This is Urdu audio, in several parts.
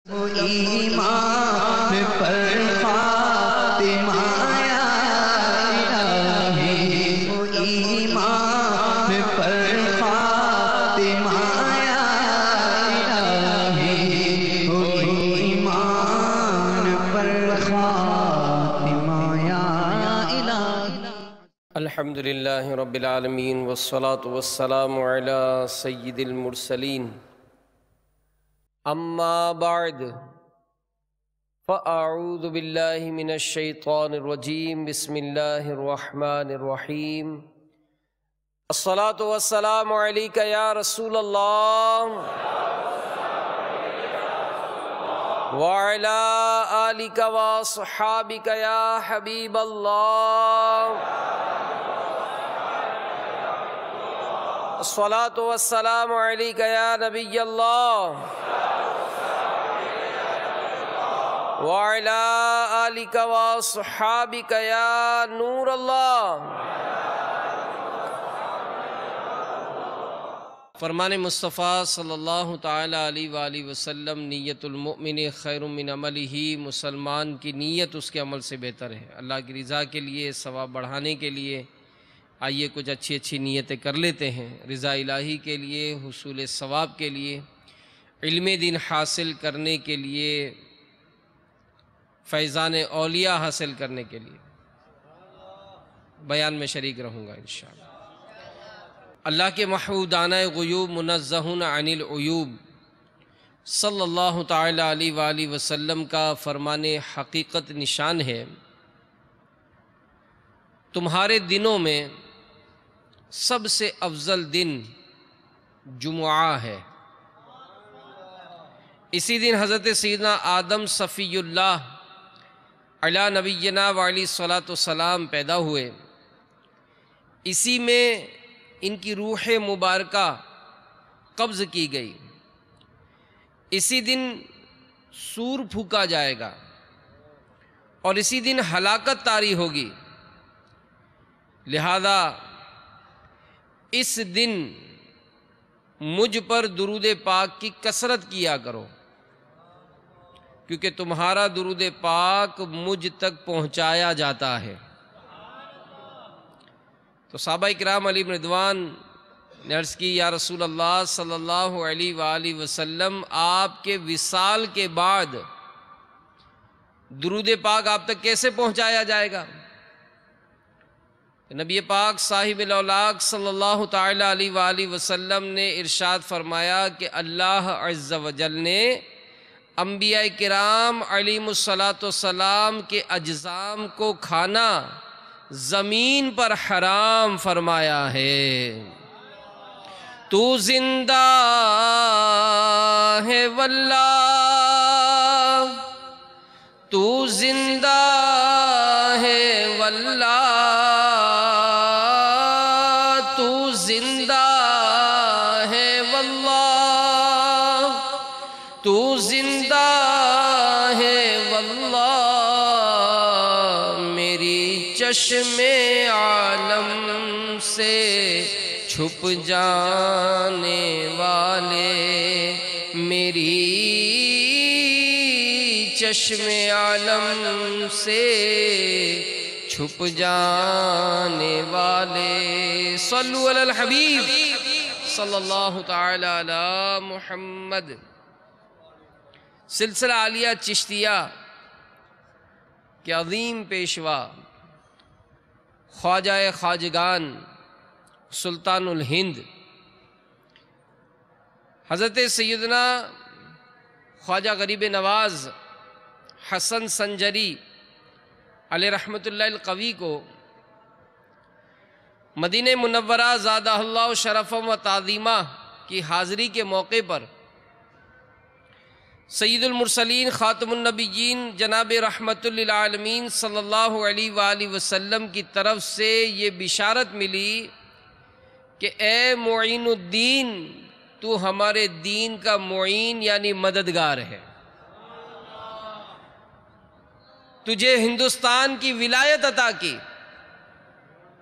ایمان پر فاطمہ یا الہی، ایمان پر فاطمہ یا الہی، ایمان پر فاطمہ یا الہی۔ الحمدللہ رب العالمین والصلاة والسلام علی سید المرسلین، اما بعد فاعوذ باللہ من الشیطان الرجیم، بسم اللہ الرحمن الرحیم۔ الصلاة والسلام علیک یا رسول اللہ وعلی آلک واصحابک یا حبیب اللہ۔ الصلاة والسلام علیک یا نبی اللہ وعلی آلک واصحابک یا نور اللہ۔ فرمان مصطفیٰ صلی اللہ تعالیٰ علیہ وآلہ وسلم، نیت المؤمن خیر من عملہ، مسلمان کی نیت اس کے عمل سے بہتر ہے۔ اللہ کی رضا کے لیے، ثواب بڑھانے کے لیے آئیے کچھ اچھی نیتیں کر لیتے ہیں۔ رضا الہی کے لیے، حصول ثواب کے لیے، علم دین حاصل کرنے کے لیے، فیضان اولیاء حاصل کرنے کے لیے بیان میں شریک رہوں گا انشاءاللہ۔ اللہ کے محبوبانہ غیوب، منزہون عن العیوب، صلی اللہ تعالیٰ علیہ وآلہ وسلم کا فرمان حقیقت نشان ہے، تمہارے دنوں میں سب سے افضل دن جمعہ ہے۔ اسی دن حضرت سیدنا آدم صفی اللہ علی نبینا وعلیہ الصلاۃ والسلام پیدا ہوئے۔ اسی میں ان کی روح مبارکہ قبض کی گئی۔ اسی دن سور پھونکا جائے گا اور اسی دن ہلاکت طاری ہوگی۔ لہذا اس دن مجھ پر درود پاک کی کثرت کیا کرو، کیونکہ تمہارا درود پاک مجھ تک پہنچایا جاتا ہے۔ تو صحابہ کرام علیہم رضوان نے عرض کی، یا رسول اللہ صلی اللہ علیہ وآلہ وسلم، آپ کے وصال کے بعد درود پاک آپ تک کیسے پہنچایا جائے گا؟ نبی پاک صاحب الاولاق صلی اللہ تعالیٰ علیہ وآلہ وسلم نے ارشاد فرمایا کہ اللہ عز و جل نے انبیاء کرام علیہم السلام کے اجسام کو کھانا زمین پر حرام فرمایا ہے۔ تو زندہ ہے واللہ، تو زندہ ہے واللہ، تو زندہ ہے واللہ، تو زندہ ہے واللہ، میری چشم عالم سے چھپ جانے والے، میری چشم عالم سے چھپ جانے والے۔ صلو علی الحبیب صلی اللہ تعالی علی محمد۔ سلسلہ عالیہ چشتیہ کے عظیم پیشوا خواجہ خواجگان سلطان الہند حضرت سیدنا خواجہ غریب نواز حسن سنجری علیہ رحمت اللہ القوی کو مدینہ منورہ زادہ اللہ شرفا و تعظیمہ کی حاضری کے موقع پر سید المرسلین خاتم النبیین جناب رحمت للعالمین صلی اللہ علیہ وآلہ وسلم کی طرف سے یہ بشارت ملی کہ اے معین الدین، تو ہمارے دین کا معین یعنی مددگار ہے، تجھے ہندوستان کی ولایت عطا کی،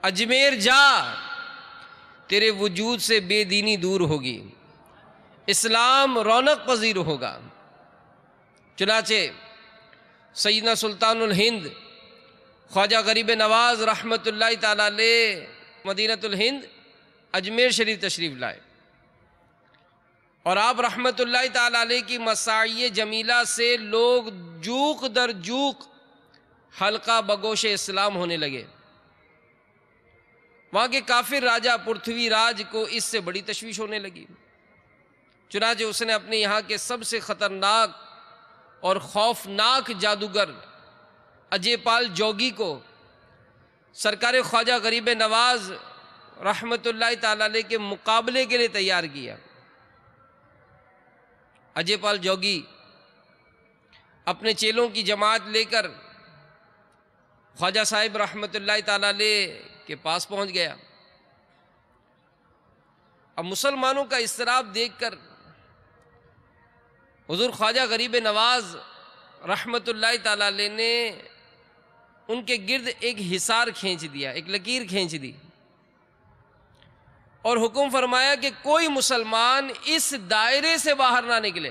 اجمیر جا، تیرے وجود سے بے دینی دور ہوگی، اسلام رونق پذیر ہوگا۔ چنانچہ سیدنا سلطان الہند خواجہ غریب نواز رحمۃ اللہ تعالیٰ علیہ مدینۃ الہند اجمیر شریف تشریف لائے، اور آپ رحمۃ اللہ تعالیٰ علیہ کی مساعی جمیلہ سے لوگ جوق در جوق حلقہ بگوش اسلام ہونے لگے۔ وہاں کے کافر راجہ پرتھوی راج کو اس سے بڑی تشویش ہونے لگی، چنانچہ اس نے اپنے یہاں کے سب سے خطرناک اور خوفناک جادوگر اجے پال جوگی کو سرکار خواجہ غریب نواز رحمۃ اللہ تعالیٰ علیہ کے مقابلے کے لیے تیار کیا۔ اجے پال جوگی اپنے چیلوں کی جماعت لے کر خواجہ صاحب رحمۃ اللہ تعالیٰ علیہ کے پاس پہنچ گیا۔ اب مسلمانوں کا اضطراب دیکھ کر حضور خواجہ غریب نواز رحمۃ اللہ تعالیٰ علیہ نے ان کے گرد ایک حصار کھینچ دیا، ایک لکیر کھینچ دی، اور حکم فرمایا کہ کوئی مسلمان اس دائرے سے باہر نہ نکلے۔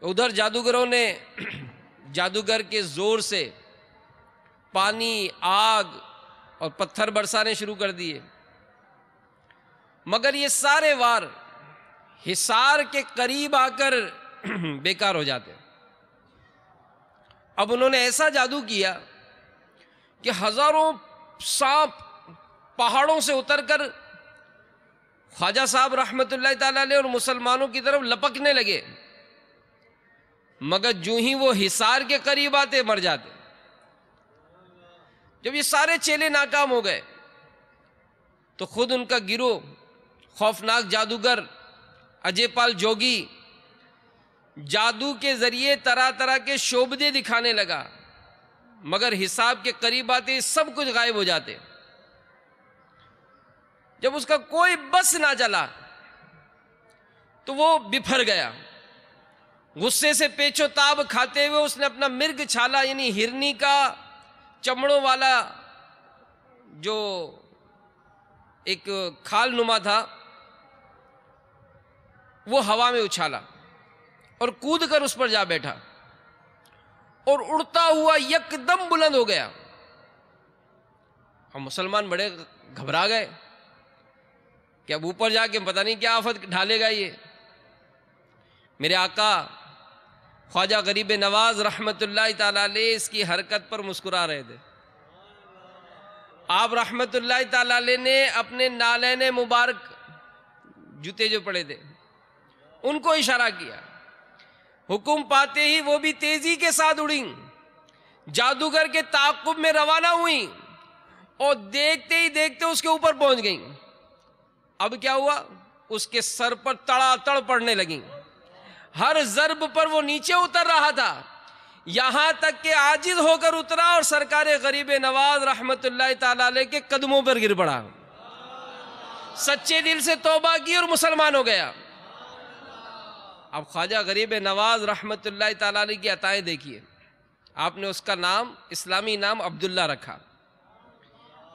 ادھر جادوگروں نے جادوگر کے زور سے پانی، آگ اور پتھر برسانے شروع کر دیے، مگر یہ سارے وار حصار کے قریب آ کر بیکار ہو جاتے۔ اب انہوں نے ایسا جادو کیا کہ ہزاروں سانپ پہاڑوں سے اتر کر خواجہ صاحب رحمۃ اللہ تعالیٰ علیہ اور مسلمانوں کی طرف لپکنے لگے، مگر جو ہی وہ حصار کے قریب آتے مر جاتے۔ جب یہ سارے چیلے ناکام ہو گئے تو خود ان کا گروہ خوفناک جادوگر اجے پال جوگی جادو کے ذریعے طرح طرح کے شعبدے دکھانے لگا، مگر حساب کے قریب آتے سب کچھ غائب ہو جاتے۔ جب اس کا کوئی بس نہ چلا تو وہ بپھر گیا۔ غصے سے پیچ و تاب کھاتے ہوئے اس نے اپنا مرگ چھالا یعنی ہرنی کا چمڑوں والا جو ایک کھال نما تھا وہ ہوا میں اچھالا اور کود کر اس پر جا بیٹھا، اور اڑتا ہوا یک دم بلند ہو گیا۔ ہم مسلمان بڑے گھبرا گئے کہ اب اوپر جا کے پتہ نہیں کیا آفت ڈھالے گا یہ۔ میرے آقا خواجہ غریب نواز رحمۃ اللہ تعالیٰ علیہ اس کی حرکت پر مسکرا رہے تھے۔ آپ رحمۃ اللہ تعالیٰ علیہ نے اپنے نالین مبارک جوتے جو پڑے تھے ان کو اشارہ کیا، حکم پاتے ہی وہ بھی تیزی کے ساتھ اڑیں، جادوگر کے تعاقب میں روانہ ہوئیں اور دیکھتے ہی دیکھتے اس کے اوپر پہنچ گئیں۔ اب کیا ہوا؟ اس کے سر پر تڑا تڑ پڑنے لگیں، ہر ضرب پر وہ نیچے اتر رہا تھا، یہاں تک کہ عاجز ہو کر اترا اور سرکار غریب نواز رحمت اللہ تعالی علیہ کے قدموں پر گر پڑا، سچے دل سے توبہ کی اور مسلمان ہو گیا۔ اب خواجہ غریب نواز رحمت اللہ تعالی علیہ کی عطائیں دیکھیے، آپ نے اس کا نام اسلامی نام عبداللہ رکھا،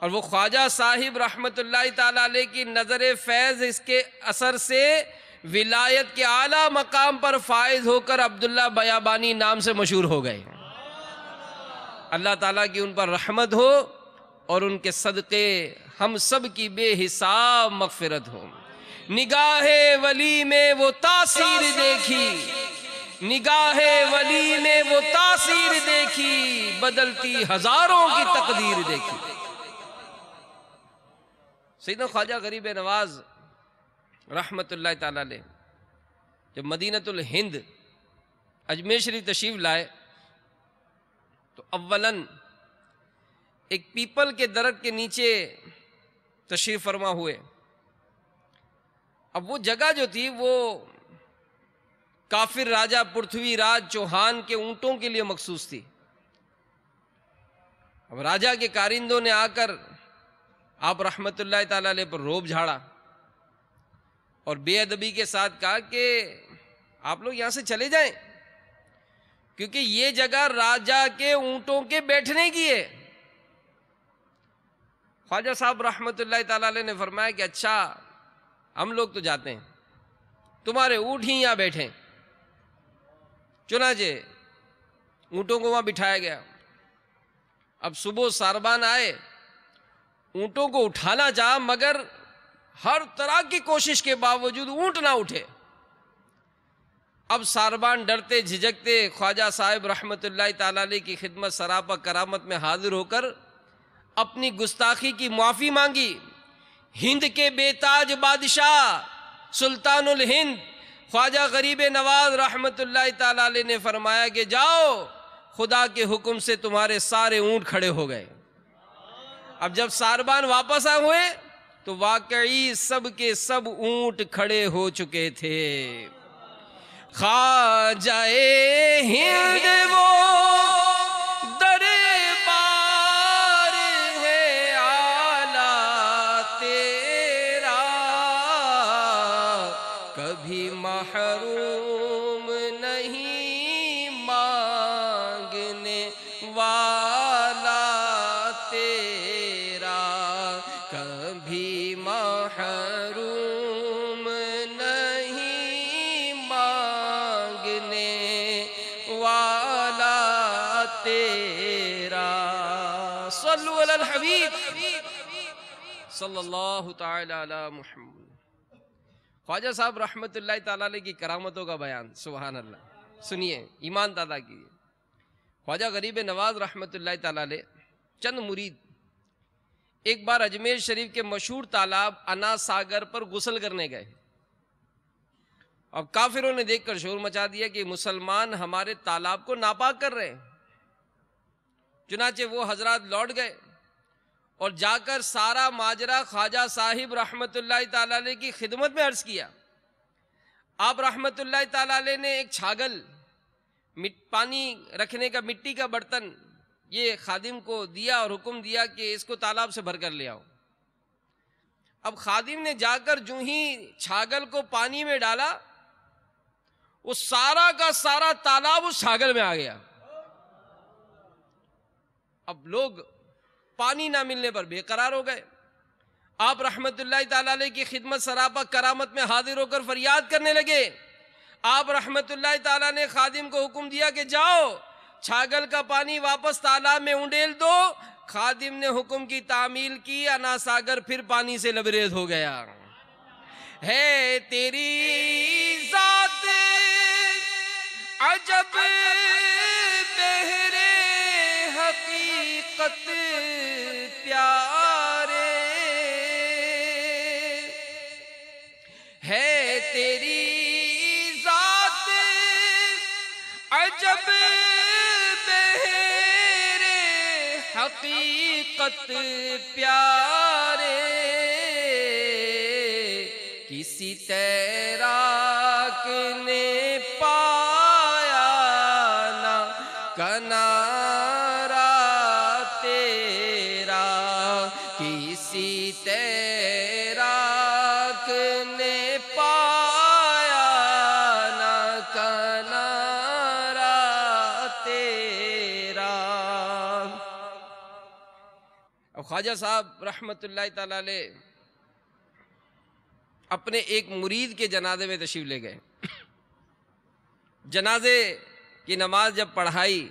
اور وہ خواجہ صاحب رحمت اللہ تعالی علیہ کی نظر فیض اس کے اثر سے ولایت کے اعلیٰ مقام پر فائز ہو کر عبداللہ بیابانی نام سے مشہور ہو گئے۔ اللہ تعالیٰ کی ان پر رحمت ہو اور ان کے صدقے ہم سب کی بے حساب مغفرت ہو۔ نگاہ ولی میں وہ تاثیر دیکھی، نگاہ ولی نے وہ تاثیر دیکھی، بدلتی ہزاروں کی تقدیر دیکھی۔ سیدنا خواجہ غریب نواز رحمت اللہ تعالیٰ علیہ جب مدینۃ الہند اجمیر شریف تشریف لائے تو اولاً ایک پیپل کے درخت کے نیچے تشریف فرما ہوئے۔ اب وہ جگہ جو تھی وہ کافر راجہ پرتھوی راج چوہان کے اونٹوں کے لیے مخصوص تھی۔ اب راجہ کے کارندوں نے آ کر آپ رحمت اللہ تعالیٰ علیہ پر روب جھاڑا اور بے ادبی کے ساتھ کہا کہ آپ لوگ یہاں سے چلے جائیں، کیونکہ یہ جگہ راجہ کے اونٹوں کے بیٹھنے کی ہے۔ خواجہ صاحب رحمت اللہ تعالیٰ علیہ نے فرمایا کہ اچھا ہم لوگ تو جاتے ہیں، تمہارے اونٹ ہی یہاں بیٹھیں۔ چنانچہ اونٹوں کو وہاں بٹھایا گیا. اب صبح ساربان آئے, اونٹوں کو اٹھانا چاہا مگر ہر طرح کی کوشش کے باوجود اونٹ نہ اٹھے. اب ساربان ڈرتے جھجکتے خواجہ صاحب رحمت اللہ تعالی علیہ کی خدمت سراپا کرامت میں حاضر ہو کر اپنی گستاخی کی معافی مانگی. ہند کے بے تاج بادشاہ سلطان الہند خواجہ غریب نواز رحمت اللہ تعالی علیہ نے فرمایا کہ جاؤ, خدا کے حکم سے تمہارے سارے اونٹ کھڑے ہو گئے. اب جب ساربان واپس آئے ہوئے تو واقعی سب کے سب اونٹ کھڑے ہو چکے تھے. خواجہ ہند وہ دربار ہے اعلیٰ تیرا, کبھی محروم نہیں مانگنے والا تیرا, کبھی محروم نہیں مانگنے والا تیرا. صلو علی الحبیب صلی اللہ تعالی علی محمد. خواجہ صاحب رحمت اللہ تعالی علیہ کی کرامتوں کا بیان, سبحان اللہ. سنیے, ایمان دادا کی. خواجہ غریب نواز رحمت اللہ تعالی علیہ چند مرید ایک بار اجمیر شریف کے مشہور تالاب انا ساگر پر غسل کرنے گئے. اب کافروں نے دیکھ کر شور مچا دیا کہ مسلمان ہمارے تالاب کو ناپاک کر رہے ہیں. چنانچہ وہ حضرات لوٹ گئے اور جا کر سارا ماجرا خواجہ صاحب رحمت اللہ تعالی علیہ کی خدمت میں عرض کیا. آپ رحمت اللہ تعالی علیہ نے ایک چھاگل, پانی رکھنے کا مٹی کا برتن, یہ خادم کو دیا اور حکم دیا کہ اس کو تالاب سے بھر کر لے آؤ. اب خادم نے جا کر جو ہی چھاگل کو پانی میں ڈالا, وہ سارا کا سارا تالاب اس چھاگل میں آ گیا. اب لوگ پانی نہ ملنے پر بے قرار ہو گئے. آپ رحمت اللہ تعالی علیہ کی خدمت سراپا کرامت میں حاضر ہو کر فریاد کرنے لگے. آپ رحمت اللہ تعالیٰ نے خادم کو حکم دیا کہ جاؤ چھاگل کا پانی واپس تالاب میں انڈیل دو. خادم نے حکم کی تعمیل کی, انا ساگر پھر پانی سے لبریز ہو گیا. ہے تیری ذات عجب بہرے حقیقت پیارے, ہے تیری عجب بہرے حقیقت پیارے, کسی تیراک نے پایا نہ کنارہ تیرا, کسی تیراک نے پایا نہ کنارہ تیرا. اب خواجہ صاحب رحمت اللہ تعالی علیہ اپنے ایک مرید کے جنازے میں تشریف لے گئے. جنازے کی نماز جب پڑھائی,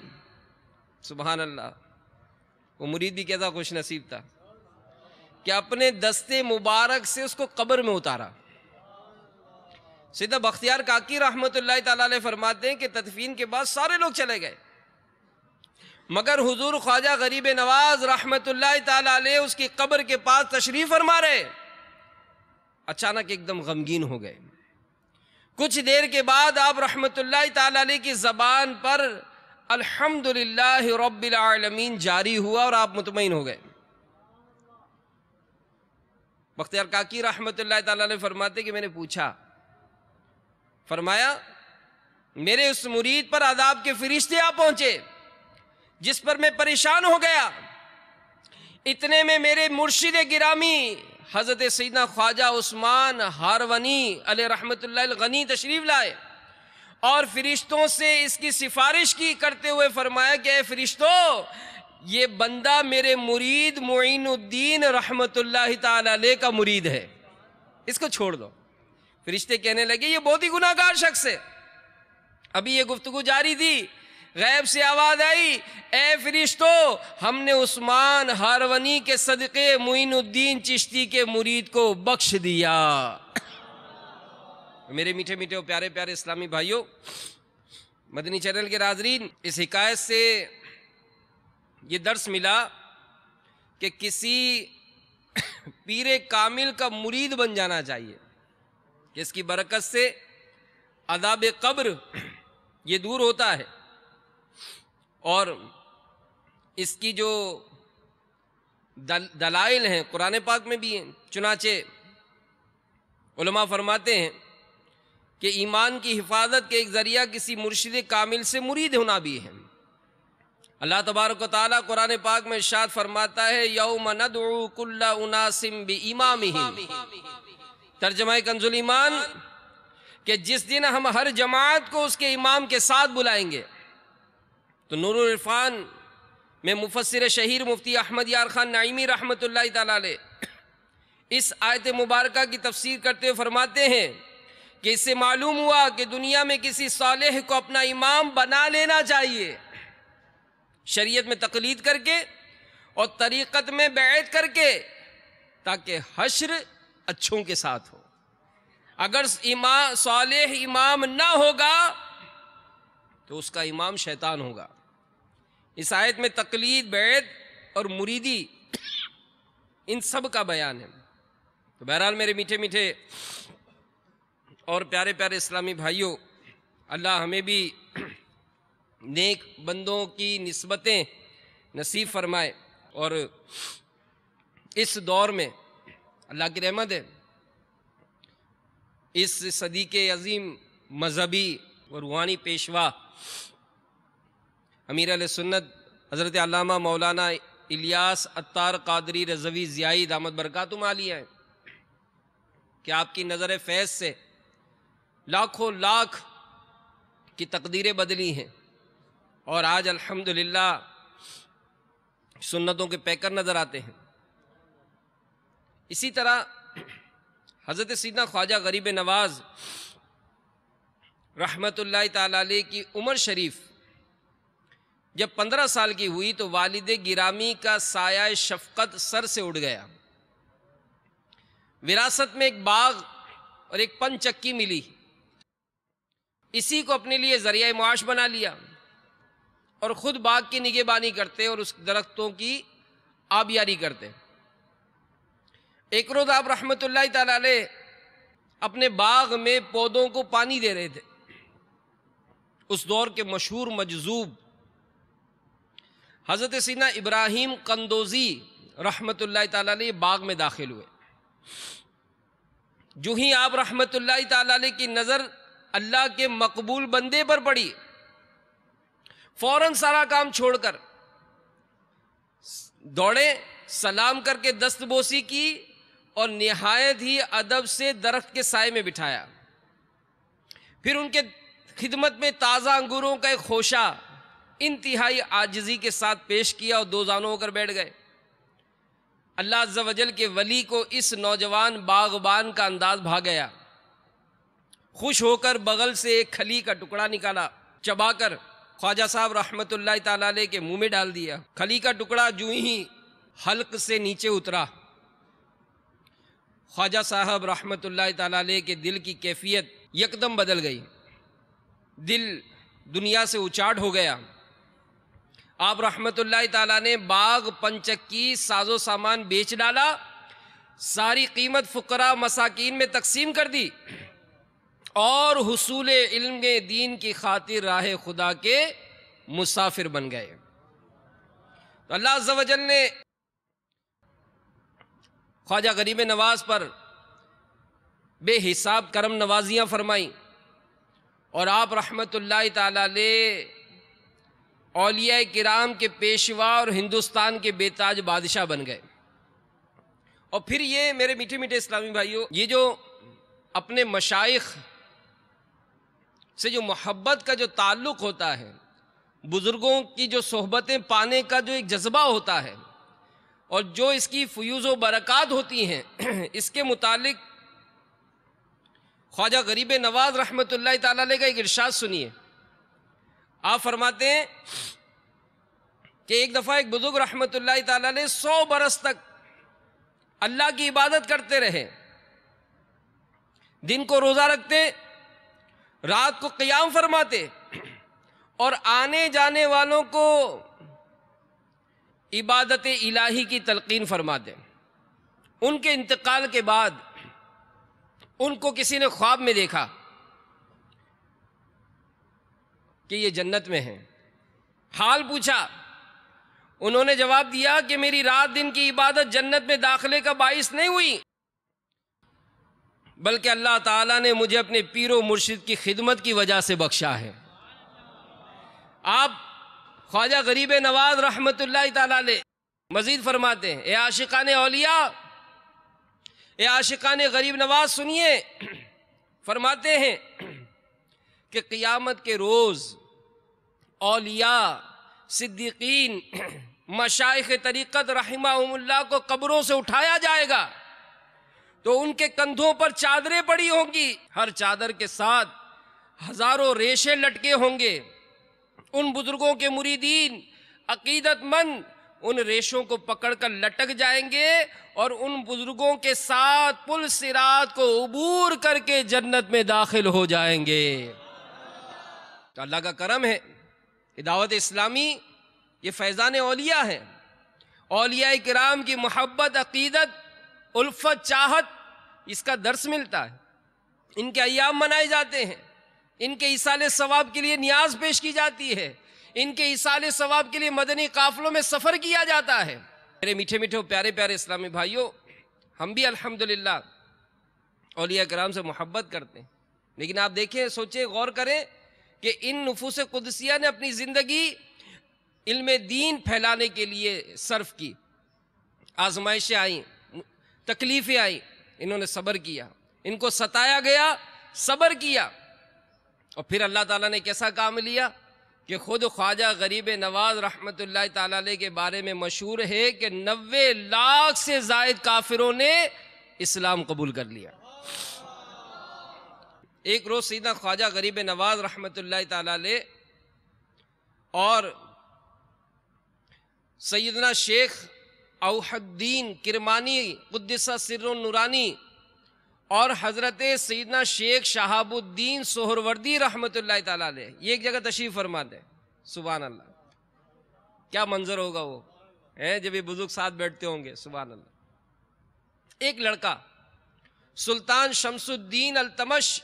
سبحان اللہ, وہ مرید بھی کیسا خوش نصیب تھا کہ اپنے دستے مبارک سے اس کو قبر میں اتارا. سیدھا بختیار کاکی رحمت اللہ تعالی علیہ فرماتے ہیں کہ تدفین کے بعد سارے لوگ چلے گئے مگر حضور خواجہ غریب نواز رحمت اللہ تعالی علیہ اس کی قبر کے پاس تشریف فرما رہے. اچانک ایک دم غمگین ہو گئے. کچھ دیر کے بعد آپ رحمت اللہ تعالی علیہ کی زبان پر الحمدللہ رب العالمین جاری ہوا اور آپ مطمئن ہو گئے. بختیار کاکی رحمت اللہ تعالی علیہ فرماتے کہ میں نے پوچھا, فرمایا میرے اس مرید پر عذاب کے فرشتے آ پہنچے جس پر میں پریشان ہو گیا. اتنے میں میرے مرشد گرامی حضرت سیدنا خواجہ عثمان ہارونی علیہ رحمت اللہ الغنی تشریف لائے اور فرشتوں سے اس کی سفارش کی کرتے ہوئے فرمایا کہ اے فرشتوں, یہ بندہ میرے مرید معین الدین رحمت اللہ تعالی علیہ کا مرید ہے, اس کو چھوڑ دو. فرشتے کہنے لگے یہ بہت ہی گناہگار شخص ہے, ابھی یہ گفتگو جاری تھی، غیب سے آواز آئی، اے فرشتو، ہم نے عثمان ہارونی کے صدقے معین الدین چشتی کے مرید کو بخش دیا۔ میرے میٹھے میٹھے اور پیارے پیارے اسلامی بھائیوں، مدنی چینل کے ناظرین، اس حکایت سے یہ درس ملا کہ کسی پیر کامل کا مرید بن جانا چاہیے کہ اس کی برکت سے عذاب قبر یہ دور ہوتا ہے، اور اس کی جو دلائل ہیں قرآن پاک میں بھی ہیں۔ چنانچہ علماء فرماتے ہیں کہ ایمان کی حفاظت کے ایک ذریعہ کسی مرشد کامل سے مرید ہونا بھی ہے۔ اللہ تبارک و تعالیٰ قرآن پاک میں ارشاد فرماتا ہے، یوم ندعو کل اناس بامامہم، ترجمہ کنز الایمان، کہ جس دن ہم ہر جماعت کو اس کے امام کے ساتھ بلائیں گے۔ تو نور العرفان میں مفسر شہیر مفتی احمد یار خان نعیمی رحمۃ اللہ تعالی علیہ اس آیت مبارکہ کی تفسیر کرتے ہوئے فرماتے ہیں کہ اس سے معلوم ہوا کہ دنیا میں کسی صالح کو اپنا امام بنا لینا چاہیے، شریعت میں تقلید کر کے اور طریقت میں بیعت کر کے، تاکہ حشر اچھوں کے ساتھ ہو۔ اگر صالح امام نہ ہوگا تو اس کا امام شیطان ہوگا۔ اس آیت میں تقلید، بیعت اور مریدی ان سب کا بیان ہے۔ تو بہرحال میرے میٹھے میٹھے اور پیارے پیارے اسلامی بھائیوں، اللہ ہمیں بھی نیک بندوں کی نسبتیں نصیب فرمائے، اور اس دور میں اللہ کی رحمت ہے، اس صدی کے عظیم مذہبی و روحانی پیشوا امیر اہل سنت حضرت علامہ مولانا الیاس عطار قادری رضوی ضیائی دامت برکاتہم عالیہ ہیں کہ آپ کی نظر فیض سے لاکھوں لاکھ کی تقدیریں بدلی ہیں، اور آج الحمدللہ سنتوں کے پیکر نظر آتے ہیں۔ اسی طرح حضرت سیدنا خواجہ غریب نواز رحمت اللہ تعالی علیہ کی عمر شریف جب 15 سال کی ہوئی تو والد گرامی کا سایہ شفقت سر سے اڑ گیا۔ وراثت میں ایک باغ اور ایک پن چکی ملی، اسی کو اپنے لیے ذریعہ معاش بنا لیا اور خود باغ کی نگہبانی کرتے اور اس درختوں کی آبیاری کرتے۔ ایک روز آپ رحمت اللہ تعالی علیہ اپنے باغ میں پودوں کو پانی دے رہے تھے۔ اس دور کے مشہور مجذوب حضرت سیدنا ابراہیم قندوزی رحمت اللہ تعالی علیہ باغ میں داخل ہوئے۔ جو ہی آپ رحمت اللہ تعالی علیہ کی نظر اللہ کے مقبول بندے پر پڑی، فوراً سارا کام چھوڑ کر دوڑے، سلام کر کے دست بوسی کی اور نہایت ہی ادب سے درخت کے سائے میں بٹھایا۔ پھر ان کے خدمت میں تازہ انگوروں کا ایک خوشہ انتہائی عاجزی کے ساتھ پیش کیا اور دو زانوں ہو کر بیٹھ گئے۔ اللہ عز و جل کے ولی کو اس نوجوان باغبان کا انداز بھا گیا۔ خوش ہو کر بغل سے ایک کھلی کا ٹکڑا نکالا، چبا کر خواجہ صاحب رحمت اللہ تعالی علیہ کے منہ میں ڈال دیا۔ کھلی کا ٹکڑا جو ہی حلق سے نیچے اترا، خواجہ صاحب رحمت اللہ تعالی علیہ کے دل کی کیفیت یکدم بدل گئی، دل دنیا سے اچاٹ ہو گیا۔ آپ رحمت اللہ تعالیٰ نے باغ پنچکی ساز و سامان بیچ ڈالا، ساری قیمت فقراء مساکین میں تقسیم کر دی، اور حصول علم دین کی خاطر راہ خدا کے مسافر بن گئے۔ تو اللہ عز و جل نے خواجہ غریب نواز پر بے حساب کرم نوازیاں فرمائیں، اور آپ رحمت اللہ تعالی علیہ اولیاء کرام کے پیشوا اور ہندوستان کے بے تاج بادشاہ بن گئے۔ اور پھر یہ میرے میٹھے میٹھے اسلامی بھائیوں، یہ جو اپنے مشائخ سے جو محبت کا جو تعلق ہوتا ہے، بزرگوں کی جو صحبتیں پانے کا جو ایک جذبہ ہوتا ہے، اور جو اس کی فیوز و برکات ہوتی ہیں، اس کے متعلق خواجہ غریب نواز رحمت اللہ تعالی علیہ کا ایک ارشاد سنیے۔ آپ فرماتے ہیں کہ ایک دفعہ ایک بزرگ رحمۃ اللہ تعالی علیہ 100 برس تک اللہ کی عبادت کرتے رہے، دن کو روزہ رکھتے، رات کو قیام فرماتے اور آنے جانے والوں کو عبادت الہی کی تلقین فرماتے۔ ان کے انتقال کے بعد ان کو کسی نے خواب میں دیکھا کہ یہ جنت میں ہیں، حال پوچھا، انہوں نے جواب دیا کہ میری رات دن کی عبادت جنت میں داخلے کا باعث نہیں ہوئی، بلکہ اللہ تعالیٰ نے مجھے اپنے پیر و مرشد کی خدمت کی وجہ سے بخشا ہے۔ آپ خواجہ غریب نواز رحمت اللہ تعالی علیہ مزید فرماتے ہیں، اے عاشقان اولیاء، اے عاشقان غریب نواز سنیے، فرماتے ہیں کہ قیامت کے روز اولیاء، صدیقین، مشائخ طریقت رحمہم اللہ کو قبروں سے اٹھایا جائے گا تو ان کے کندھوں پر چادریں پڑی ہوں گی، ہر چادر کے ساتھ ہزاروں ریشے لٹکے ہوں گے۔ ان بزرگوں کے مریدین، عقیدت مند ان ریشوں کو پکڑ کر لٹک جائیں گے اور ان بزرگوں کے ساتھ پل صراط کو عبور کر کے جنت میں داخل ہو جائیں گے۔ تو اللہ کا کرم ہے، دعوت اسلامی یہ فیضان اولیاء ہے، اولیاء کرام کی محبت، عقیدت، الفت، چاہت، اس کا درس ملتا ہے۔ ان کے ایام منائے جاتے ہیں، ان کے ایصال ثواب کے لیے نیاز پیش کی جاتی ہے، ان کے ایصال ثواب کے لیے مدنی قافلوں میں سفر کیا جاتا ہے۔ میرے میٹھے میٹھے پیارے پیارے اسلامی بھائیوں، ہم بھی الحمدللہ اولیاء کرام سے محبت کرتے ہیں، لیکن آپ دیکھیں، سوچیں، غور کریں کہ ان نفوس قدسیہ نے اپنی زندگی علم دین پھیلانے کے لیے صرف کی۔ آزمائشیں آئیں، تکلیفیں آئیں، انہوں نے صبر کیا، ان کو ستایا گیا، صبر کیا، اور پھر اللہ تعالیٰ نے کیسا کام لیا کہ خود خواجہ غریب نواز رحمت اللہ تعالیٰ علیہ کے بارے میں مشہور ہے کہ 90 لاکھ سے زائد کافروں نے اسلام قبول کر لیا۔ ایک روز سیدنا خواجہ غریب نواز رحمت اللہ تعالیٰ علیہ اور سیدنا شیخ اوحد الدین کرمانی قدس سر نورانی اور حضرت سیدنا شیخ شہاب الدین سہروردی رحمت اللہ تعالیٰ علیہ یہ ایک جگہ تشریف فرماتے ہیں۔ سبحان اللہ، کیا منظر ہوگا وہ ہے جب یہ بزرگ ساتھ بیٹھتے ہوں گے۔ سبحان اللہ۔ ایک لڑکا سلطان شمس الدین التمش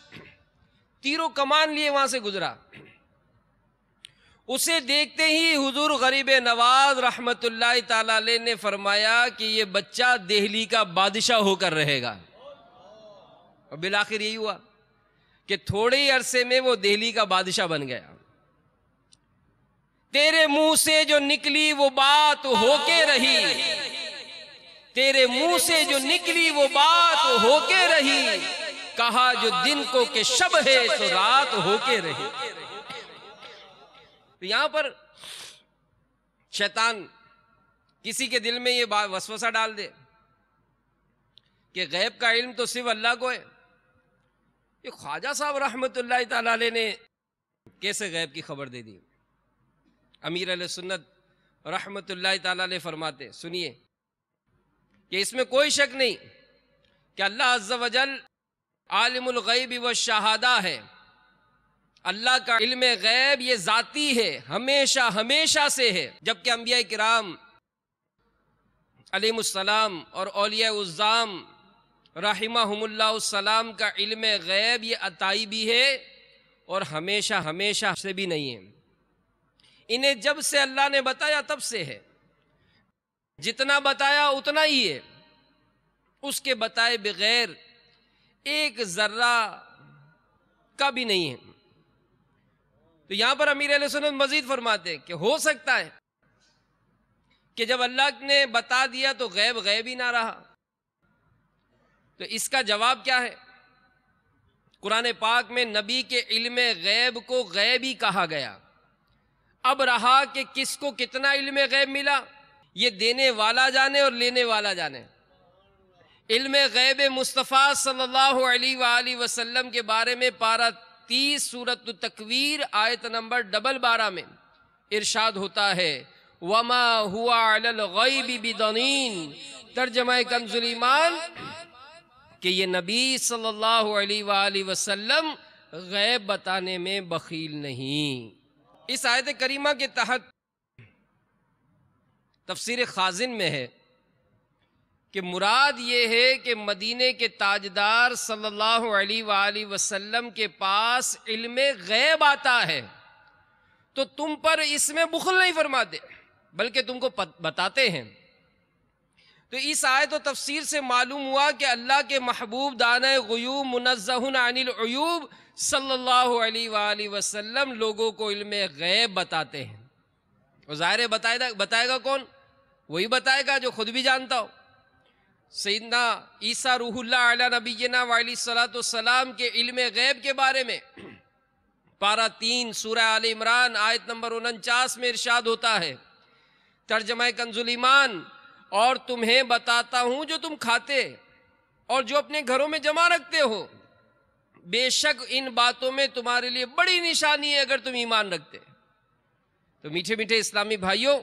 تیر و کمان لیے وہاں سے گزرا، اسے دیکھتے ہی حضور غریب نواز رحمت اللہ تعالی علیہ نے فرمایا کہ یہ بچہ دہلی کا بادشاہ ہو کر رہے گا، اور بالآخر یہی ہوا کہ تھوڑے ہی عرصے میں وہ دہلی کا بادشاہ بن گیا۔ تیرے منہ سے جو نکلی وہ بات ہو کے رہی، تیرے منہ سے جو نکلی وہ بات ہو کے رہی، کہا جو دن کو کہ شب ہے تو رات ہو کے رہی۔ تو یہاں پر شیطان کسی کے دل میں یہ وسوسہ ڈال دے کہ غیب کا علم تو صرف اللہ کو ہے، یہ خواجہ صاحب رحمت اللہ تعالی علیہ نے کیسے غیب کی خبر دے دی؟ امیر علیہ سنت رحمت اللہ تعالی علیہ فرماتے، سنیے کہ اس میں کوئی شک نہیں کہ اللہ عز و جل عالم الغیب والشہادہ ہے، اللہ کا علم غیب یہ ذاتی ہے، ہمیشہ ہمیشہ سے ہے، جبکہ انبیاء کرام علیہ السلام اور اولیاء العظام رحمہم اللہ السلام کا علم غیب یہ عطائی بھی ہے اور ہمیشہ ہمیشہ سے بھی نہیں ہے، انہیں جب سے اللہ نے بتایا تب سے ہے، جتنا بتایا اتنا ہی ہے، اس کے بتائے بغیر ایک ذرہ کا بھی نہیں ہے۔ تو یہاں پر امیر علیہ سنت مزید فرماتے ہیں کہ ہو سکتا ہے کہ جب اللہ نے بتا دیا تو غیب غیب ہی نہ رہا۔ تو اس کا جواب کیا ہے؟ قرآن پاک میں نبی کے علم غیب کو غیب ہی کہا گیا، اب رہا کہ کس کو کتنا علم غیب ملا یہ دینے والا جانے اور لینے والا جانے۔ علم غیب مصطفیٰ صلی اللہ علیہ وآلہ وسلم کے بارے میں پارہ 30 سورۃ التکویر آیت نمبر 12 میں ارشاد ہوتا ہے وما هو علی الغیب بضنین، ترجمہ کنز ایمان کہ یہ نبی صلی اللہ علیہ وآلہ وسلم غیب بتانے میں بخیل نہیں۔ اس آیت کریمہ کے تحت تفسیر خازن میں ہے کہ مراد یہ ہے کہ مدینے کے تاجدار صلی اللہ علیہ وآلہ وسلم کے پاس علم غیب آتا ہے تو تم پر اس میں بخل نہیں فرماتے بلکہ تم کو بتاتے ہیں۔ تو اس آیت و تفسیر سے معلوم ہوا کہ اللہ کے محبوب دانہ غیوب منزہ عن العیوب صلی اللہ علیہ وآلہ وسلم لوگوں کو علم غیب بتاتے ہیں۔ اور ظاہر ہے بتائے گا کون؟ وہی بتائے گا جو خود بھی جانتا ہو۔ سیدنا عیسیٰ روح اللہ علی نبینا وعلیہ الصلوۃ والسلام کے علم غیب کے بارے میں پارہ 3 سورہ آل عمران آیت نمبر 49 میں ارشاد ہوتا ہے، ترجمہ کنز ایمان، اور تمہیں بتاتا ہوں جو تم کھاتے اور جو اپنے گھروں میں جمع رکھتے ہو، بے شک ان باتوں میں تمہارے لیے بڑی نشانی ہے اگر تم ایمان رکھتے۔ تو میٹھے میٹھے اسلامی بھائیوں،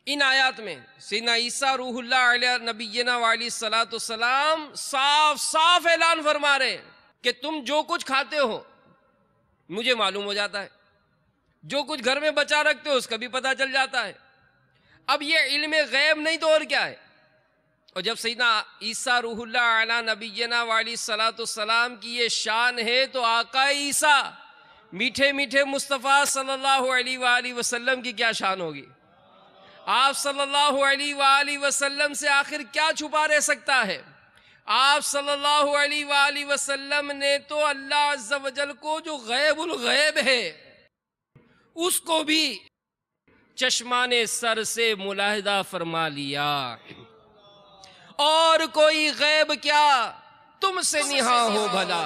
ان آیات میں سیدنا عیسیٰ روح اللہ علیہ نبینا وعلیہ الصلوۃ والسلام صاف صاف اعلان فرما رہے ہیں کہ تم جو کچھ کھاتے ہو مجھے معلوم ہو جاتا ہے، جو کچھ گھر میں بچا رکھتے ہو اس کا بھی پتہ چل جاتا ہے۔ اب یہ علم غیب نہیں تو اور کیا ہے؟ اور جب سیدنا عیسیٰ روح اللہ علیہ نبینا وعلیہ الصلوۃ والسلام کی یہ شان ہے تو آقا عیسیٰ میٹھے میٹھے مصطفیٰ صلی اللہ علیہ وآلہ وسلم کی کیا شان ہوگی؟ آپ صلی اللہ علیہ وآلہ وسلم سے آخر کیا چھپا رہ سکتا ہے؟ آپ صلی اللہ علیہ وآلہ وسلم نے تو اللہ عز و جل کو جو غیب الغیب ہے اس کو بھی چشمان سر سے ملاحظہ فرما لیا، اور کوئی غیب کیا تم سے نہاں ہو بھلا،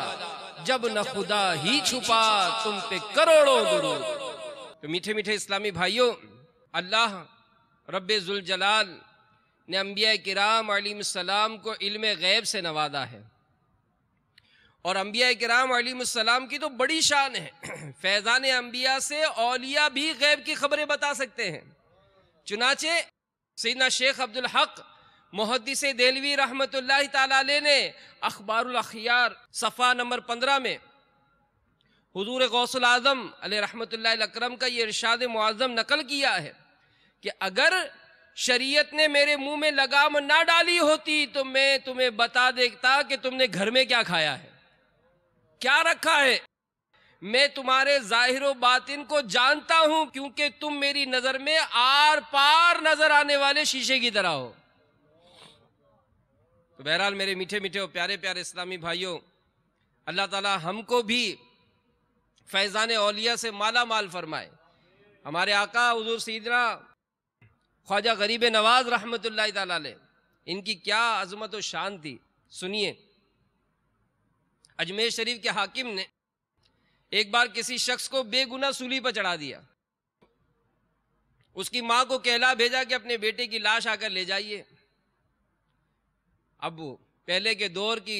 جب نہ خدا ہی چھپا تم پہ کروڑوں درود۔ تو میٹھے میٹھے اسلامی بھائیوں، اللہ رب ذوالجلال نے انبیاء کرام علیہ السلام کو علم غیب سے نوازا ہے، اور انبیاء کرام علیہ السلام کی تو بڑی شان ہے، فیضان انبیاء سے اولیاء بھی غیب کی خبریں بتا سکتے ہیں۔ چنانچہ سیدنا شیخ عبدالحق محدث دہلوی رحمت اللہ تعالی علیہ نے اخبار الاخیار صفحہ نمبر 15 میں حضور غوث العظم علیہ رحمت اللہ الاکرم کا یہ ارشاد معظم نقل کیا ہے کہ اگر شریعت نے میرے منہ میں لگام نہ ڈالی ہوتی تو میں تمہیں بتا دیتا کہ تم نے گھر میں کیا کھایا ہے، کیا رکھا ہے۔ میں تمہارے ظاہر و باطن کو جانتا ہوں کیونکہ تم میری نظر میں آر پار نظر آنے والے شیشے کی طرح ہو۔ تو بہرحال میرے میٹھے میٹھے اور پیارے پیارے اسلامی بھائیوں، اللہ تعالی ہم کو بھی فیضان اولیاء سے مالا مال فرمائے۔ ہمارے آقا حضور سیدنا خواجہ غریب نواز رحمت اللہ تعالی علیہ، ان کی کیا عظمت و شان تھی۔ سنیے، اجمیر شریف کے حاکم نے ایک بار کسی شخص کو بے گناہ سولی پر چڑھا دیا، اس کی ماں کو کہلا بھیجا کہ اپنے بیٹے کی لاش آ کر لے جائیے۔ اب پہلے کے دور کی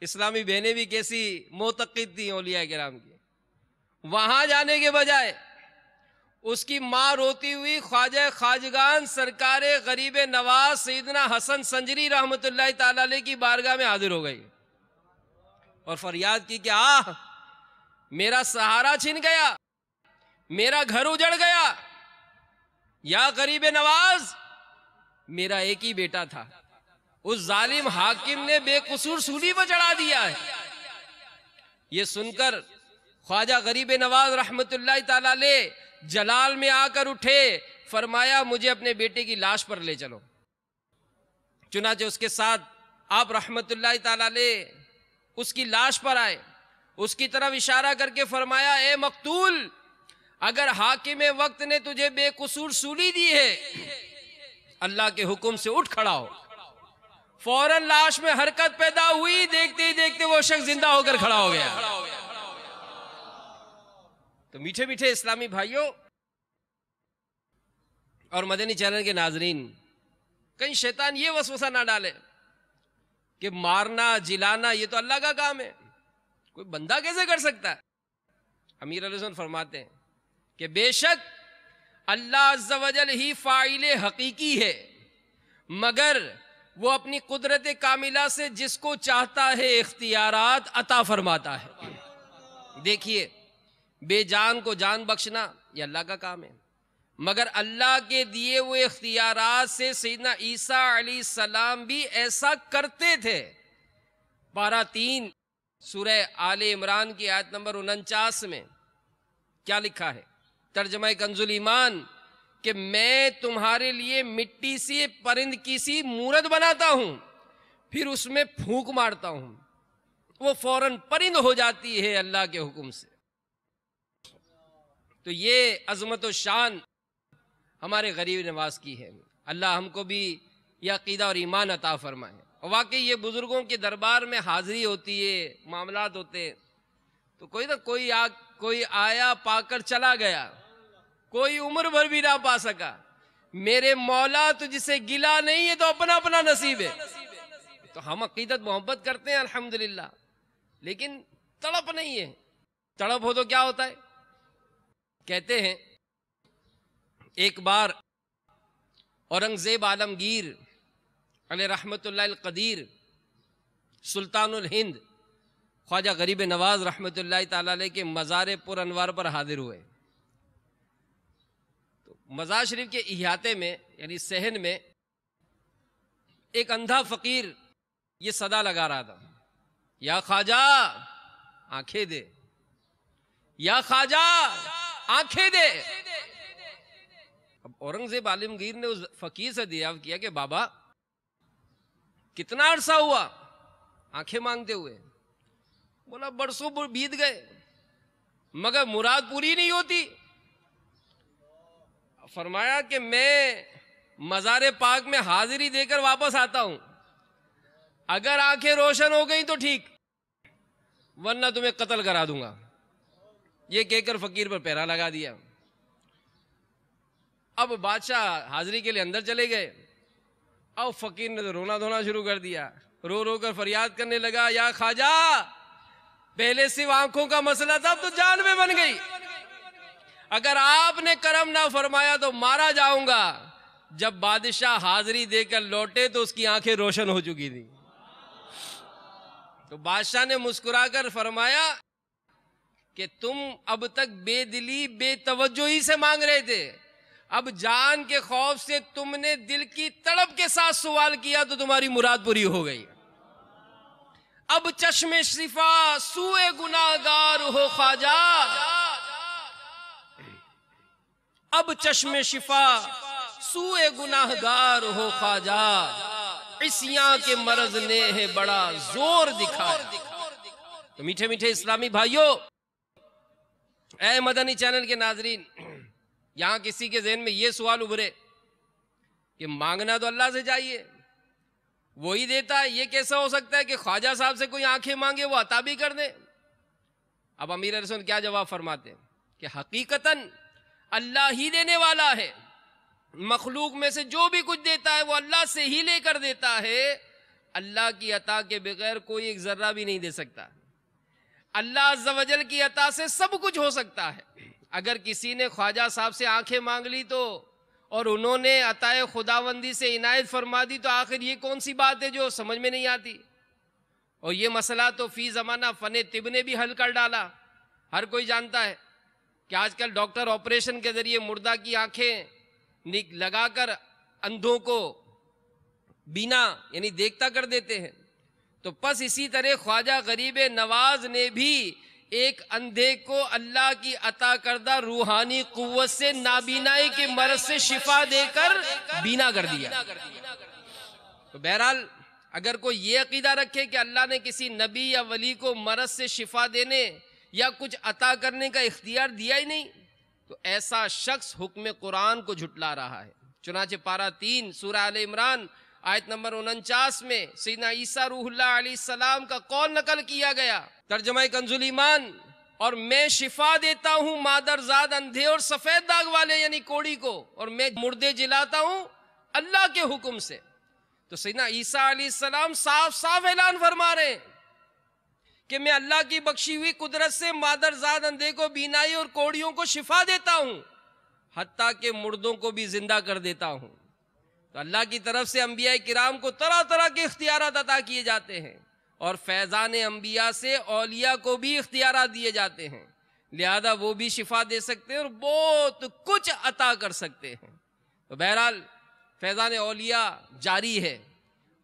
اسلامی بہنیں بھی کیسی معتقد تھیں اولیاء کرام کی، وہاں جانے کے بجائے اس کی ماں روتی ہوئی خواجہ خواجگان سرکار غریب نواز سیدنا حسن سنجری رحمت اللہ تعالی علیہ کی بارگاہ میں حاضر ہو گئی اور فریاد کی کہ میرا سہارا چھن گیا، میرا گھر اجڑ گیا، یا غریب نواز میرا ایک ہی بیٹا تھا، اس ظالم حاکم نے بے قصور سولی پر چڑھا دیا ہے۔ یہ سن کر خواجہ غریب نواز رحمت اللہ تعالی علیہ جلال میں آ کر اٹھے، فرمایا مجھے اپنے بیٹے کی لاش پر لے چلو۔ چنانچہ اس کے ساتھ آپ رحمت اللہ تعالی علیہ اس کی لاش پر آئے، اس کی طرف اشارہ کر کے فرمایا اے مقتول، اگر حاکم وقت نے تجھے بے قصور سولی دی ہے اللہ کے حکم سے اٹھ کھڑا ہو۔ فوراً لاش میں حرکت پیدا ہوئی، دیکھتے ہی دیکھتے وہ شخص زندہ ہو کر کھڑا ہو گیا۔ تو میٹھے میٹھے اسلامی بھائیوں اور مدنی چینل کے ناظرین، کہیں شیطان یہ وسوسہ نہ ڈالے کہ مارنا جلانا یہ تو اللہ کا کام ہے، کوئی بندہ کیسے کر سکتا ہے؟ امیر علیہ السلام فرماتے ہیں کہ بے شک اللہ عز و جل ہی فاعل حقیقی ہے، مگر وہ اپنی قدرت کاملہ سے جس کو چاہتا ہے اختیارات عطا فرماتا ہے۔ دیکھیے، بے جان کو جان بخشنا یہ اللہ کا کام ہے، مگر اللہ کے دیے ہوئے اختیارات سے سیدنا عیسیٰ علیہ السلام بھی ایسا کرتے تھے۔ پارہ 3 سورہ آل عمران کی آیت نمبر 49 میں کیا لکھا ہے؟ ترجمہ کنز الایمان کہ میں تمہارے لیے مٹی سے پرند کی سی مورت بناتا ہوں، پھر اس میں پھونک مارتا ہوں، وہ فوراً پرند ہو جاتی ہے اللہ کے حکم سے۔ تو یہ عظمت و شان ہمارے غریب نواز کی ہے۔ اللہ ہم کو بھی یہ عقیدہ اور ایمان عطا فرمائے۔ اور واقعی یہ بزرگوں کے دربار میں حاضری ہوتی ہے، معاملات ہوتے ہیں، تو کوئی آیا پا کر چلا گیا، کوئی عمر بھر بھی نہ پا سکا۔ میرے مولا تجھ سے گلا نہیں ہے تو اپنا اپنا نصیب ہے۔ تو ہم عقیدت محبت کرتے ہیں الحمدللہ، لیکن تڑپ نہیں ہے۔ تڑپ ہو تو کیا ہوتا ہے؟ کہتے ہیں ایک بار اورنگزیب عالمگیر علیہ رحمت اللہ القدیر سلطان الہند خواجہ غریب نواز رحمت اللہ تعالی علیہ کے مزار پر انوار پر حاضر ہوئے۔ تو مزار شریف کے احاطے میں یعنی صحن میں ایک اندھا فقیر یہ صدا لگا رہا تھا، یا خواجہ آنکھیں دے، یا خواجہ آنکھیں دے۔ اب اورنگزیب عالمگیر نے اس فقیر سے دریافت کیا کہ بابا کتنا عرصہ ہوا آنکھیں مانگتے ہوئے؟ بولا برسوں بیت گئے مگر مراد پوری نہیں ہوتی۔ فرمایا کہ میں مزار پاک میں حاضری دے کر واپس آتا ہوں، اگر آنکھیں روشن ہو گئی تو ٹھیک، ورنہ تمہیں قتل کرا دوں گا۔ یہ کہہ کر فقیر پر پیرا لگا دیا۔ اب بادشاہ حاضری کے لیے اندر چلے گئے۔ اب فقیر نے تو رونا دھونا شروع کر دیا، رو رو کر فریاد کرنے لگا، یا خواجہ پہلے صرف آنکھوں کا مسئلہ تھا، اب تو جان میں بن گئی، اگر آپ نے کرم نہ فرمایا تو مارا جاؤں گا۔ جب بادشاہ حاضری دے کر لوٹے تو اس کی آنکھیں روشن ہو چکی تھی۔ تو بادشاہ نے مسکرا کر فرمایا کہ تم اب تک بے دلی بے توجہی سے مانگ رہے تھے، اب جان کے خوف سے تم نے دل کی تڑپ کے ساتھ سوال کیا تو تمہاری مراد پوری ہو گئی۔ اب چشم شفا سوئے گناہگار ہو خواجہ، اب چشم شفا سوئے گناہگار ہو خواجہ، عصیاں کے مرض نے ہے بڑا زور دکھایا۔ تو میٹھے میٹھے اسلامی بھائیوں، اے مدنی چینل کے ناظرین، یہاں کسی کے ذہن میں یہ سوال ابھرے کہ مانگنا تو اللہ سے چاہیے، وہی دیتا ہے، یہ کیسا ہو سکتا ہے کہ خواجہ صاحب سے کوئی آنکھیں مانگے وہ عطا بھی کر دے؟ اب امیر علیہ السلام کیا جواب فرماتے ہیں کہ حقیقتاً اللہ ہی دینے والا ہے، مخلوق میں سے جو بھی کچھ دیتا ہے وہ اللہ سے ہی لے کر دیتا ہے، اللہ کی عطا کے بغیر کوئی ایک ذرہ بھی نہیں دے سکتا۔ اللہ عز و جل کی عطا سے سب کچھ ہو سکتا ہے۔ اگر کسی نے خواجہ صاحب سے آنکھیں مانگ لی تو اور انہوں نے عطائے خداوندی سے عنایت فرما دی تو آخر یہ کون سی بات ہے جو سمجھ میں نہیں آتی؟ اور یہ مسئلہ تو فی زمانہ فن طب نے بھی حل کر ڈالا۔ ہر کوئی جانتا ہے کہ آج کل ڈاکٹر آپریشن کے ذریعے مردہ کی آنکھیں لگا کر اندھوں کو بینا یعنی دیکھتا کر دیتے ہیں۔ تو پس اسی طرح خواجہ غریب نواز نے بھی ایک اندھے کو اللہ کی عطا کردہ روحانی قوت سے نابینائی کے مرض سے شفا دے کر بینا کر دیا۔ تو بہرحال اگر کوئی یہ عقیدہ رکھے کہ اللہ نے کسی نبی یا ولی کو مرض سے شفا دینے یا کچھ عطا کرنے کا اختیار دیا ہی نہیں تو ایسا شخص حکم قرآن کو جھٹلا رہا ہے۔ چنانچہ پارہ 3 سورہ آل عمران آیت نمبر 49 میں سیدنا عیسیٰ روح اللہ علیہ السلام کا قول نقل کیا گیا، ترجمہ کنز الایمان، اور میں شفا دیتا ہوں مادر زاد اندھے اور سفید داغ والے یعنی کوڑی کو، اور میں مردے جلاتا ہوں اللہ کے حکم سے۔ تو سیدنا عیسیٰ علیہ السلام صاف صاف اعلان فرما رہے ہیں کہ میں اللہ کی بخشی ہوئی قدرت سے مادرزاد اندھے کو بینائی اور کوڑیوں کو شفا دیتا ہوں، حتیٰ کہ مردوں کو بھی زندہ کر دیتا ہوں۔ تو اللہ کی طرف سے انبیاء کرام کو طرح طرح کے اختیارات عطا کیے جاتے ہیں، اور فیضان انبیاء سے اولیاء کو بھی اختیارات دیے جاتے ہیں، لہذا وہ بھی شفا دے سکتے ہیں اور بہت کچھ عطا کر سکتے ہیں۔ تو بہرحال فیضان اولیاء جاری ہے،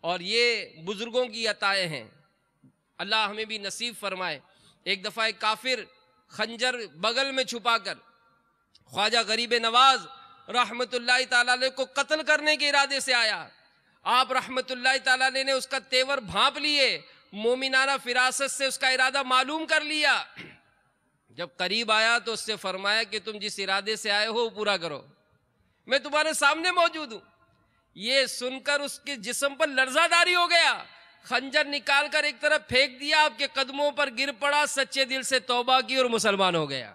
اور یہ بزرگوں کی عطائیں ہیں، اللہ ہمیں بھی نصیب فرمائے۔ ایک دفعہ ایک کافر خنجر بغل میں چھپا کر خواجہ غریب نواز رحمت اللہ تعالیٰ علیہ کو قتل کرنے کے ارادے سے آیا۔ آپ رحمت اللہ تعالیٰ علیہ نے اس کا تیور بھانپ لیے، مومنانہ فراست سے اس کا ارادہ معلوم کر لیا۔ جب قریب آیا تو اس سے فرمایا کہ تم جس ارادے سے آئے ہو وہ پورا کرو، میں تمہارے سامنے موجود ہوں۔ یہ سن کر اس کے جسم پر لرزہ داری ہو گیا، خنجر نکال کر ایک طرف پھینک دیا، آپ کے قدموں پر گر پڑا، سچے دل سے توبہ کی اور مسلمان ہو گیا۔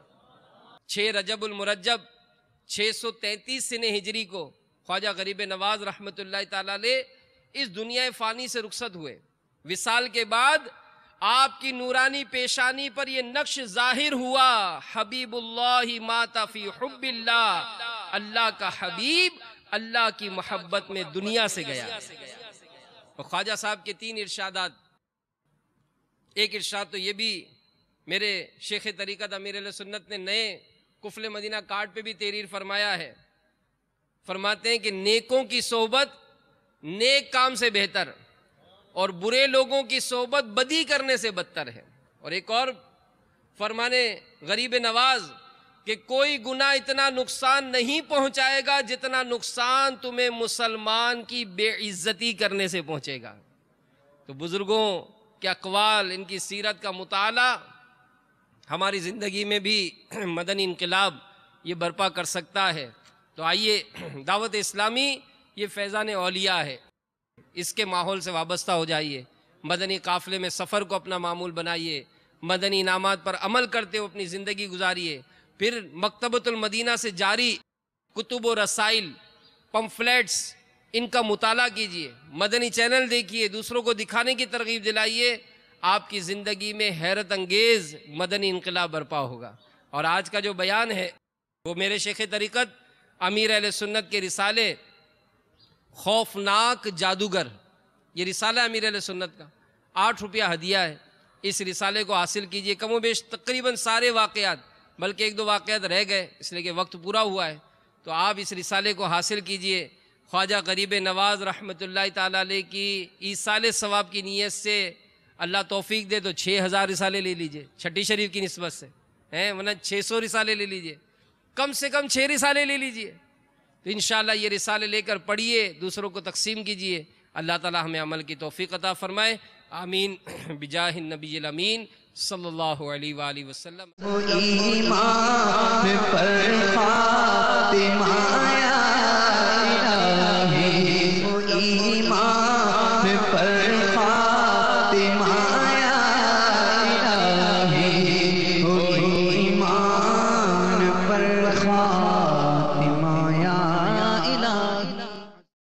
6 رجب المرجب 633 سن ہجری کو خواجہ غریب نواز رحمت اللہ تعالیٰ علیہ اس دنیا فانی سے رخصت ہوئے۔ وصال کے بعد آپ کی نورانی پیشانی پر یہ نقش ظاہر ہوا، حبیب اللہ مات فی حب اللہ، اللہ کا حبیب اللہ کی محبت میں دنیا سے گیا۔ اور خواجہ صاحب کے 3 ارشادات، ایک ارشاد تو یہ بھی میرے شیخ طریقت امیر اہل سنت نے نئے کفل مدینہ کارڈ پہ بھی تحریر فرمایا ہے۔ فرماتے ہیں کہ نیکوں کی صحبت نیک کام سے بہتر، اور برے لوگوں کی صحبت بدی کرنے سے بدتر ہے۔ اور ایک اور فرمانے غریب نواز کہ کوئی گناہ اتنا نقصان نہیں پہنچائے گا جتنا نقصان تمہیں مسلمان کی بے عزتی کرنے سے پہنچے گا۔ تو بزرگوں کے اقوال، ان کی سیرت کا مطالعہ ہماری زندگی میں بھی مدنی انقلاب یہ برپا کر سکتا ہے۔ تو آئیے، دعوت اسلامی یہ فیضان اولیاء ہے، اس کے ماحول سے وابستہ ہو جائیے، مدنی قافلے میں سفر کو اپنا معمول بنائیے، مدنی انعامات پر عمل کرتے ہوئے اپنی زندگی گزاریے، پھر مکتبۃ المدینہ سے جاری کتب و رسائل، پمفلیٹس، ان کا مطالعہ کیجئے، مدنی چینل دیکھیے، دوسروں کو دکھانے کی ترغیب دلائیے، آپ کی زندگی میں حیرت انگیز مدنی انقلاب برپا ہوگا۔ اور آج کا جو بیان ہے وہ میرے شیخ طریقت امیر اہل سنت کے رسالے خوفناک جادوگر، یہ رسالہ امیر اہل سنت کا 8 روپیہ ہدیہ ہے۔ اس رسالے کو حاصل کیجئے، کم و بیش تقریباً سارے واقعات، بلکہ 1-2 واقعات رہ گئے اس لیے کہ وقت پورا ہوا ہے، تو آپ اس رسالے کو حاصل کیجئے۔ خواجہ غریب نواز رحمت اللہ تعالیٰ علیہ کی ایصال ثواب کی نیت سے اللہ توفیق دے تو 6000 رسالے لے لیجئے چھٹی شریف کی نسبت سے، ورنہ 600 رسالے لے لیجئے، کم سے کم 6 رسالے لے لیجئے، تو انشاءاللہ یہ رسالے لے کر پڑھیے، دوسروں کو تقسیم کیجئے۔ اللہ تعالی ہمیں عمل کی توفیق عطا فرمائے، آمین بجاہ النبی الامین صلی اللہ علیہ وآلہ وسلم۔ ایمان پر